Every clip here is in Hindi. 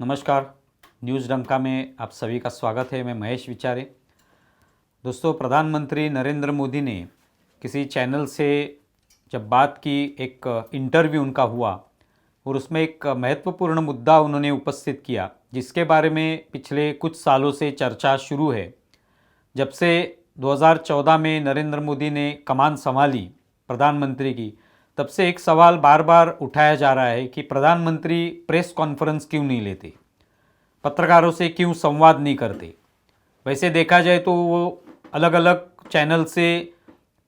नमस्कार। न्यूज़ डंका में आप सभी का स्वागत है। मैं महेश विचारे। दोस्तों, प्रधानमंत्री नरेंद्र मोदी ने किसी चैनल से जब बात की, एक इंटरव्यू उनका हुआ और उसमें एक महत्वपूर्ण मुद्दा उन्होंने उपस्थित किया, जिसके बारे में पिछले कुछ सालों से चर्चा शुरू है। जब से 2014 में नरेंद्र मोदी ने कमान संभाली प्रधानमंत्री की, तब से एक सवाल बार बार उठाया जा रहा है कि प्रधानमंत्री प्रेस कॉन्फ्रेंस क्यों नहीं लेते, पत्रकारों से क्यों संवाद नहीं करते। वैसे देखा जाए तो वो अलग अलग चैनल से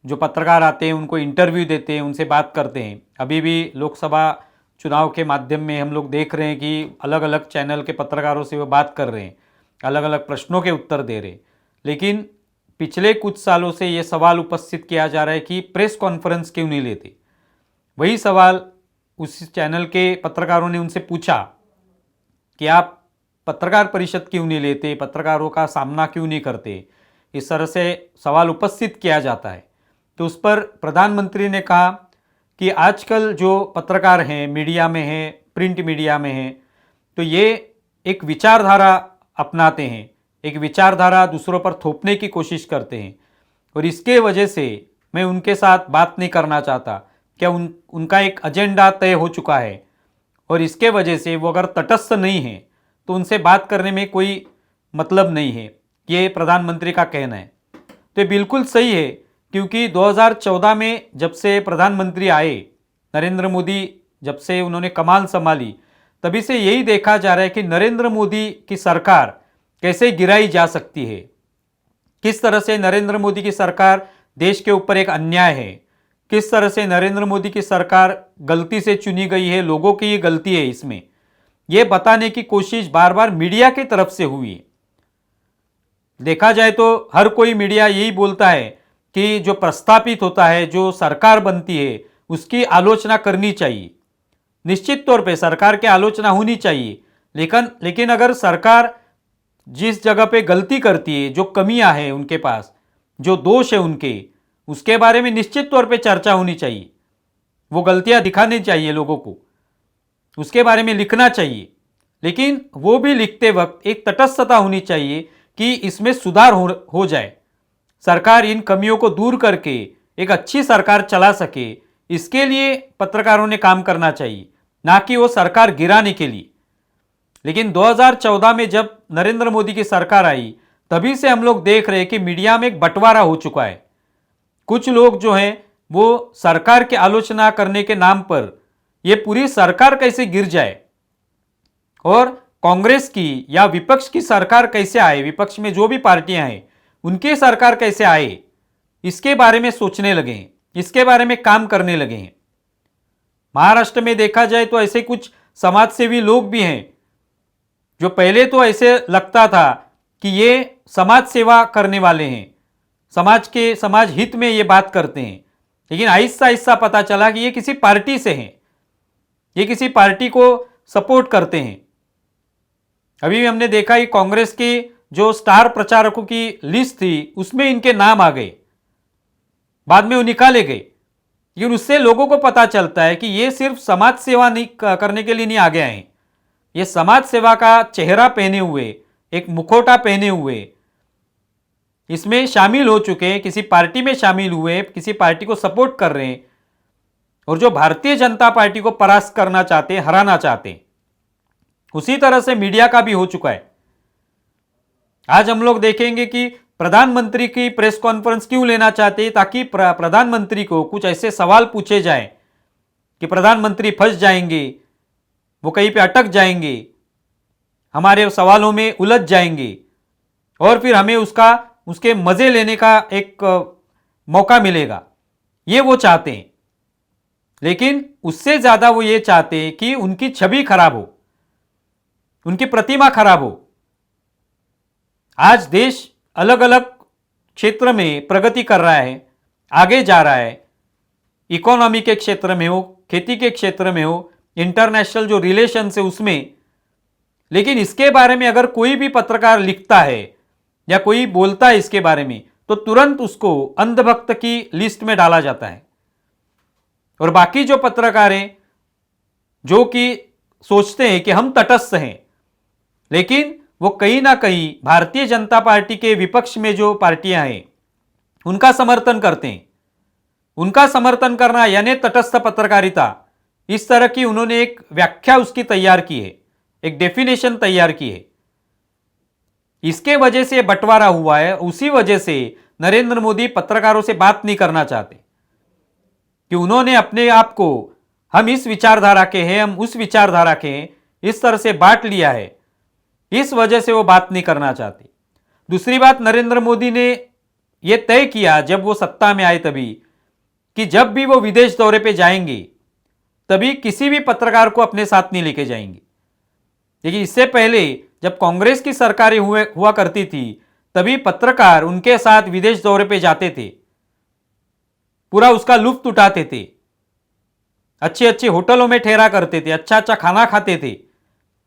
जो पत्रकार आते हैं उनको इंटरव्यू देते हैं, उनसे बात करते हैं। अभी भी लोकसभा चुनाव के माध्यम में हम लोग देख रहे हैं कि अलग अलग चैनल के पत्रकारों से वो बात कर रहे हैं, अलग अलग प्रश्नों के उत्तर दे रहे हैं। लेकिन पिछले कुछ सालों से ये सवाल उपस्थित किया जा रहा है कि प्रेस कॉन्फ्रेंस क्यों नहीं लेते। वही सवाल उस चैनल के पत्रकारों ने उनसे पूछा कि आप पत्रकार परिषद क्यों नहीं लेते, पत्रकारों का सामना क्यों नहीं करते। इस तरह से सवाल उपस्थित किया जाता है। तो उस पर प्रधानमंत्री ने कहा कि आजकल जो पत्रकार हैं, मीडिया में हैं, प्रिंट मीडिया में हैं, तो ये एक विचारधारा अपनाते हैं, एक विचारधारा दूसरों पर थोपने की कोशिश करते हैं, और इसके वजह से मैं उनके साथ बात नहीं करना चाहता। क्या उनका एक एजेंडा तय हो चुका है और इसके वजह से वो अगर तटस्थ नहीं है तो उनसे बात करने में कोई मतलब नहीं है, ये प्रधानमंत्री का कहना है। तो ये बिल्कुल सही है, क्योंकि 2014 में जब से प्रधानमंत्री आए नरेंद्र मोदी, जब से उन्होंने कमान संभाली, तभी से यही देखा जा रहा है कि नरेंद्र मोदी की सरकार कैसे गिराई जा सकती है, किस तरह से नरेंद्र मोदी की सरकार देश के ऊपर एक अन्याय है, किस तरह से नरेंद्र मोदी की सरकार गलती से चुनी गई है, लोगों की ये गलती है इसमें, यह बताने की कोशिश बार बार मीडिया की तरफ से हुई है। देखा जाए तो हर कोई मीडिया यही बोलता है कि जो प्रस्तापित होता है, जो सरकार बनती है, उसकी आलोचना करनी चाहिए। निश्चित तौर पे सरकार की आलोचना होनी चाहिए, लेकिन अगर सरकार जिस जगह पे गलती करती है, जो कमियां हैं उनके पास, जो दोष है उनके, उसके बारे में निश्चित तौर पे चर्चा होनी चाहिए। वो गलतियां दिखानी चाहिए लोगों को, उसके बारे में लिखना चाहिए। लेकिन वो भी लिखते वक्त एक तटस्थता होनी चाहिए कि इसमें सुधार हो जाए, सरकार इन कमियों को दूर करके एक अच्छी सरकार चला सके। इसके लिए पत्रकारों ने काम करना चाहिए, ना कि वो सरकार गिराने के लिए। लेकिन 2014 में जब नरेंद्र मोदी की सरकार आई, तभी से हम लोग देख रहे हैं कि मीडिया में एक बंटवारा हो चुका है। कुछ लोग जो हैं वो सरकार की आलोचना करने के नाम पर ये पूरी सरकार कैसे गिर जाए और कांग्रेस की या विपक्ष की सरकार कैसे आए, विपक्ष में जो भी पार्टियां हैं उनकी सरकार कैसे आए, इसके बारे में सोचने लगे हैं, इसके बारे में काम करने लगे हैं। महाराष्ट्र में देखा जाए तो ऐसे कुछ समाजसेवी लोग भी हैं जो पहले तो ऐसे लगता था कि ये समाज सेवा करने वाले हैं, समाज हित में ये बात करते हैं, लेकिन आहिस्ता आहिस्ता पता चला कि ये किसी पार्टी से हैं, ये किसी पार्टी को सपोर्ट करते हैं। अभी भी हमने देखा कि कांग्रेस की जो स्टार प्रचारकों की लिस्ट थी उसमें इनके नाम आ गए, बाद में वो निकाले गए। लेकिन उससे लोगों को पता चलता है कि ये सिर्फ समाज सेवा नहीं करने के लिए नहीं आ गए हैं, ये समाज सेवा का चेहरा पहने हुए, एक मुखौटा पहने हुए इसमें शामिल हो चुके हैं, किसी पार्टी में शामिल हुए, किसी पार्टी को सपोर्ट कर रहे हैं, और जो भारतीय जनता पार्टी को परास्त करना चाहते हैं, हराना चाहते हैं। उसी तरह से मीडिया का भी हो चुका है। आज हम लोग देखेंगे कि प्रधानमंत्री की प्रेस कॉन्फ्रेंस क्यों लेना चाहते हैं, ताकि प्रधानमंत्री को कुछ ऐसे सवाल पूछे जाएं कि प्रधानमंत्री फंस जाएंगे, वो कहीं पे अटक जाएंगे, हमारे सवालों में उलझ जाएंगे, और फिर हमें उसके मजे लेने का एक मौका मिलेगा। ये वो चाहते हैं। लेकिन उससे ज्यादा वो ये चाहते हैं कि उनकी छवि खराब हो, उनकी प्रतिमा खराब हो। आज देश अलग अलग क्षेत्र में प्रगति कर रहा है, आगे जा रहा है, इकोनॉमी के क्षेत्र में हो, खेती के क्षेत्र में हो, इंटरनेशनल जो रिलेशन है उसमें। लेकिन इसके बारे में अगर कोई भी पत्रकार लिखता है या कोई बोलता है इसके बारे में, तो तुरंत उसको अंधभक्त की लिस्ट में डाला जाता है। और बाकी जो पत्रकार हैं जो कि सोचते हैं कि हम तटस्थ हैं, लेकिन वो कहीं ना कहीं भारतीय जनता पार्टी के विपक्ष में जो पार्टियां हैं उनका समर्थन करते हैं। उनका समर्थन करना यानी तटस्थ पत्रकारिता, इस तरह की उन्होंने एक व्याख्या उसकी तैयार की है, एक डेफिनेशन तैयार की है। इसके वजह से बंटवारा हुआ है। उसी वजह से नरेंद्र मोदी पत्रकारों से बात नहीं करना चाहते कि उन्होंने अपने आप को हम इस विचारधारा के हैं, हम उस विचारधारा के हैं, इस तरह से बांट लिया है। इस वजह से वो बात नहीं करना चाहते। दूसरी बात, नरेंद्र मोदी ने यह तय किया जब वो सत्ता में आए तभी कि जब भी वो विदेश दौरे पे जाएंगे तभी किसी भी पत्रकार को अपने साथ नहीं लेके जाएंगे। लेकिन इससे पहले जब कांग्रेस की सरकारें हुआ करती थी तभी पत्रकार उनके साथ विदेश दौरे पे जाते थे, पूरा उसका लुत्फ उठाते थे, अच्छे अच्छे होटलों में ठहरा करते थे, अच्छा अच्छा खाना खाते थे,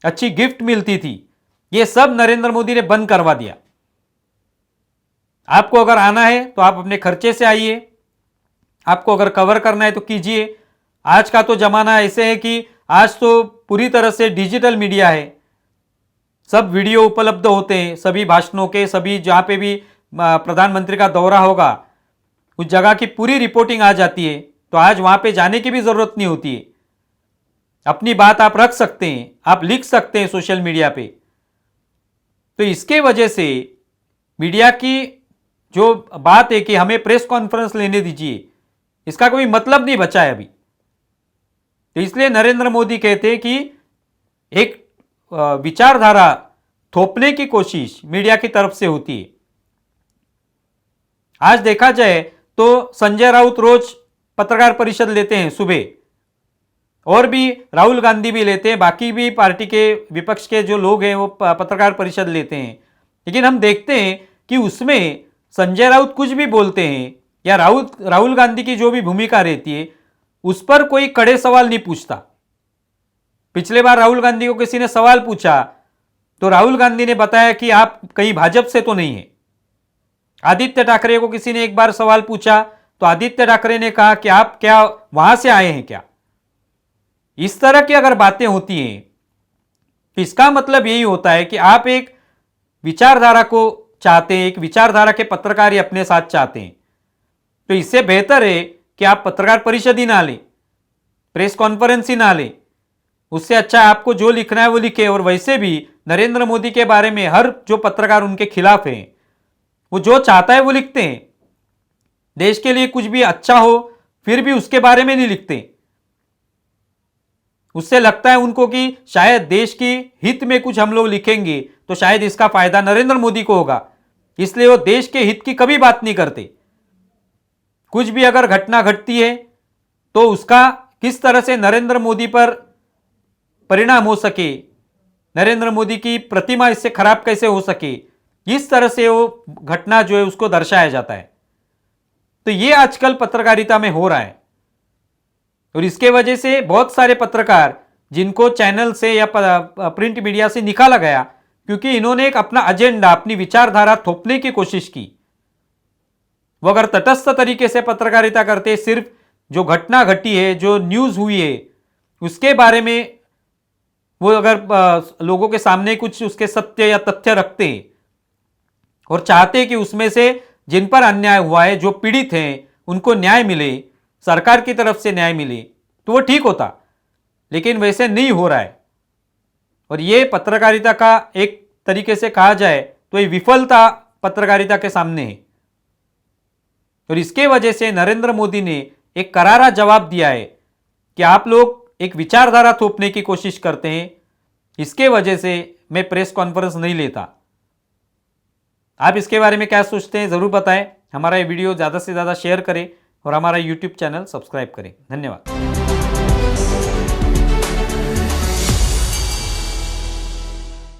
अच्छी गिफ्ट मिलती थी। ये सब नरेंद्र मोदी ने बंद करवा दिया। आपको अगर आना है तो आप अपने खर्चे से आइए, आपको अगर कवर करना है तो कीजिए। आज का तो जमाना ऐसे है कि आज तो पूरी तरह से डिजिटल मीडिया है, सब वीडियो उपलब्ध होते हैं, सभी भाषणों के, सभी जहां पे भी प्रधानमंत्री का दौरा होगा उस जगह की पूरी रिपोर्टिंग आ जाती है। तो आज वहां पे जाने की भी जरूरत नहीं होती है, अपनी बात आप रख सकते हैं, आप लिख सकते हैं सोशल मीडिया पे। तो इसके वजह से मीडिया की जो बात है कि हमें प्रेस कॉन्फ्रेंस लेने दीजिए, इसका कोई मतलब नहीं बचा है अभी। तो इसलिए नरेंद्र मोदी कहते हैं कि एक विचारधारा थोपने की कोशिश मीडिया की तरफ से होती है। आज देखा जाए तो संजय राउत रोज पत्रकार परिषद लेते हैं सुबह, और भी राहुल गांधी भी लेते हैं, बाकी भी पार्टी के विपक्ष के जो लोग हैं वो पत्रकार परिषद लेते हैं। लेकिन हम देखते हैं कि उसमें संजय राउत कुछ भी बोलते हैं या राहुल गांधी की जो भी भूमिका रहती है उस पर कोई कड़े सवाल नहीं पूछता। पिछले बार राहुल गांधी को किसी ने सवाल पूछा तो राहुल गांधी ने बताया कि आप कहीं भाजपा से तो नहीं है। आदित्य ठाकरे को किसी ने एक बार सवाल पूछा तो आदित्य ठाकरे ने कहा कि आप क्या वहां से आए हैं क्या। इस तरह की अगर बातें होती हैं तो इसका मतलब यही होता है कि आप एक विचारधारा को चाहते हैं, एक विचारधारा के पत्रकार ही अपने साथ चाहते हैं। तो इससे बेहतर है कि आप पत्रकार परिषद ही ना लें, प्रेस कॉन्फ्रेंस ही ना लें। उससे अच्छा आपको जो लिखना है वो लिखे। और वैसे भी नरेंद्र मोदी के बारे में हर जो पत्रकार उनके खिलाफ हैं वो जो चाहता है वो लिखते हैं। देश के लिए कुछ भी अच्छा हो फिर भी उसके बारे में नहीं लिखते। उससे लगता है उनको कि शायद देश की हित में कुछ हम लोग लिखेंगे तो शायद इसका फायदा नरेंद्र मोदी को होगा, इसलिए वो देश के हित की कभी बात नहीं करते। कुछ भी अगर घटना घटती है तो उसका किस तरह से नरेंद्र मोदी पर परिणाम हो सके, नरेंद्र मोदी की प्रतिमा इससे खराब कैसे हो सके, इस तरह से वो घटना जो है उसको दर्शाया जाता है। तो ये आजकल पत्रकारिता में हो रहा है। और इसके वजह से बहुत सारे पत्रकार जिनको चैनल से या प्रिंट मीडिया से निकाला गया, क्योंकि इन्होंने एक अपना एजेंडा, अपनी विचारधारा थोपने की कोशिश की। वो अगर तटस्थ तरीके से पत्रकारिता करते, सिर्फ जो घटना घटी है, जो न्यूज हुई है उसके बारे में वो अगर लोगों के सामने कुछ उसके सत्य या तथ्य रखते और चाहते कि उसमें से जिन पर अन्याय हुआ है, जो पीड़ित हैं, उनको न्याय मिले, सरकार की तरफ से न्याय मिले, तो वो ठीक होता। लेकिन वैसे नहीं हो रहा है। और ये पत्रकारिता का एक तरीके से कहा जाए तो ये विफलता पत्रकारिता के सामने है। और इसके वजह से नरेंद्र मोदी ने एक करारा जवाब दिया है कि आप लोग एक विचारधारा थोपने की कोशिश करते हैं, इसके वजह से मैं प्रेस कॉन्फ्रेंस नहीं लेता। आप इसके बारे में क्या सोचते हैं ज़रूर बताएं। हमारा ये वीडियो ज़्यादा से ज़्यादा शेयर करें और हमारा यूट्यूब चैनल सब्सक्राइब करें। धन्यवाद।